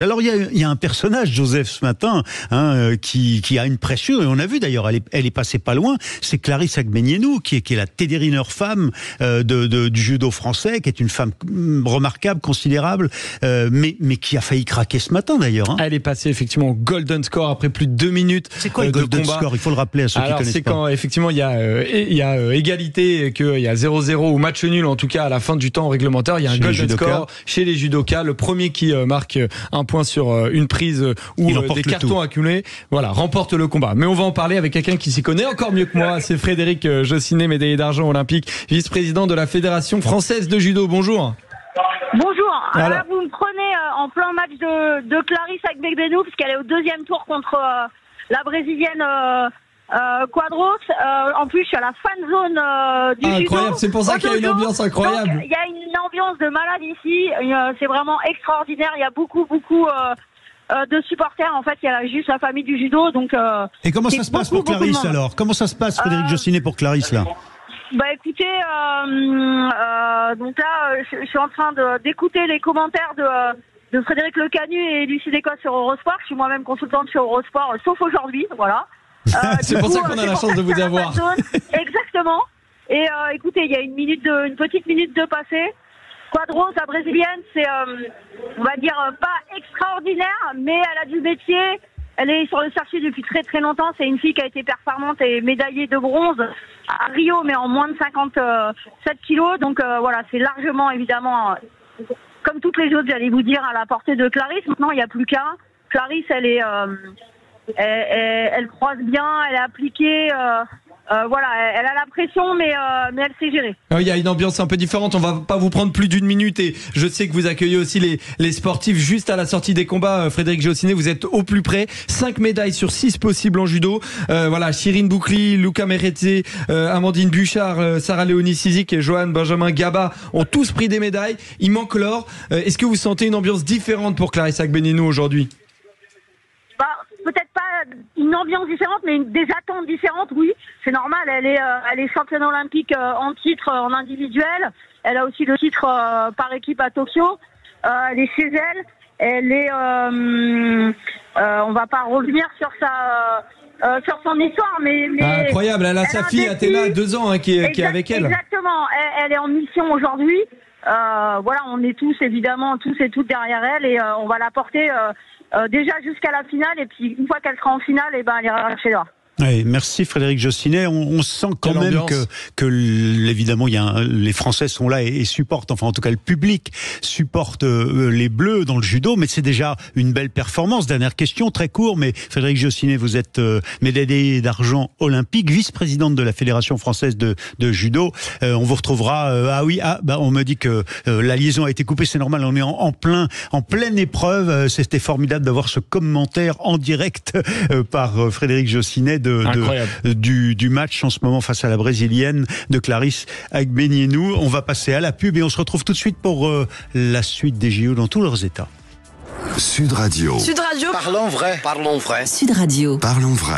Alors il y a un personnage, Joseph, ce matin, qui a une pression, et on a vu d'ailleurs, elle est passée pas loin, c'est Clarisse Agbenienou, qui est la Teddy femme du judo français, qui est une femme remarquable, considérable, mais qui a failli craquer ce matin d'ailleurs. Elle est passée effectivement au golden score après plus de 2 minutes. C'est quoi le golden score? Il faut le rappeler à ceux qui connaissent pas. C'est quand effectivement il y a égalité, qu'il y a 0-0 ou match nul, en tout cas à la fin du temps réglementaire, il y a un golden score chez les judokas. Le premier qui marque un point sur une prise ou des cartons accumulés, voilà, remporte le combat. Mais on va en parler avec quelqu'un qui s'y connaît encore mieux que moi. C'est Frédéric Jossinet, médaillé d'argent olympique, vice-président de la Fédération française de judo. Bonjour. Bonjour. Alors là, vous me prenez en plein match de Clarisse Agbenienou, puisqu'elle est au deuxième tour contre la brésilienne Quadros. En plus, je suis à la fan zone du judo. Incroyable, c'est pour ça qu'il y a une ambiance incroyable. Il y a une ambiance de malade ici. C'est vraiment extraordinaire. Il y a beaucoup de supporters. En fait, il y a juste la famille du judo. Donc, et comment ça se passe pour Clarisse alors? Comment ça se passe, Frédéric Jossinet, pour Clarisse là? Bah écoutez, donc là, je suis en train d'écouter les commentaires de Frédéric Lecanu et Lucie Descosses sur Eurosport. Je suis moi-même consultante sur Eurosport, sauf aujourd'hui, voilà. C'est pour ça qu'on a la chance de vous avoir. Exactement. Et écoutez, il y a une petite minute de passé. Quadros, la brésilienne, c'est, on va dire, pas extraordinaire, mais elle a du métier. Elle est sur le circuit depuis très très longtemps. C'est une fille qui a été performante et médaillée de bronze à Rio, mais en moins de 57 kilos. Donc voilà, c'est largement, évidemment, comme toutes les autres, j'allais vous dire, à la portée de Clarisse. Maintenant, il n'y a plus qu'à. Clarisse, elle croise bien, elle est appliquée. Voilà, elle a la pression, mais elle sait gérer. Il y a une ambiance un peu différente. On va pas vous prendre plus d'1 minute, et je sais que vous accueillez aussi les sportifs juste à la sortie des combats. Frédéric Jossinet, vous êtes au plus près. 5 médailles sur 6 possibles en judo. Voilà, Chirine Boukli, Luca Merete, Amandine Bouchard, Sarah Léonie Sizik et Johan Benjamin Gaba ont tous pris des médailles. Il manque l'or. Est-ce que vous sentez une ambiance différente pour Clarisse Agbenienou aujourd'hui? Peut-être pas une ambiance différente, mais des attentes différentes, oui. C'est normal, elle est championne olympique en titre en individuel. Elle a aussi le titre par équipe à Tokyo. Elle est chez elle. Elle est... on va pas revenir sur sur son histoire, mais incroyable, elle a sa fille Athéna, 2 ans, qui est avec elle. Exactement, elle est en mission aujourd'hui. Voilà, on est tous évidemment, tous et toutes derrière elle, et on va la porter déjà jusqu'à la finale, et puis une fois qu'elle sera en finale, elle ira chez elle. Oui, merci Frédéric Jossinet. On sent quand même que évidemment les Français sont là et supportent, enfin en tout cas le public supporte les Bleus dans le judo, mais c'est déjà une belle performance. Dernière question, très court, mais Frédéric Jossinet, vous êtes médaillé d'argent olympique, vice-présidente de la Fédération française de judo. On vous retrouvera. On me dit que la liaison a été coupée, c'est normal. On est en pleine épreuve. C'était formidable d'avoir ce commentaire en direct par Frédéric Jossinet du match en ce moment face à la brésilienne de Clarisse Agbenienou. On va passer à la pub et on se retrouve tout de suite pour la suite des JO dans tous leurs états. Sud Radio. Sud Radio. Parlons vrai. Parlons vrai. Sud Radio. Parlons vrai.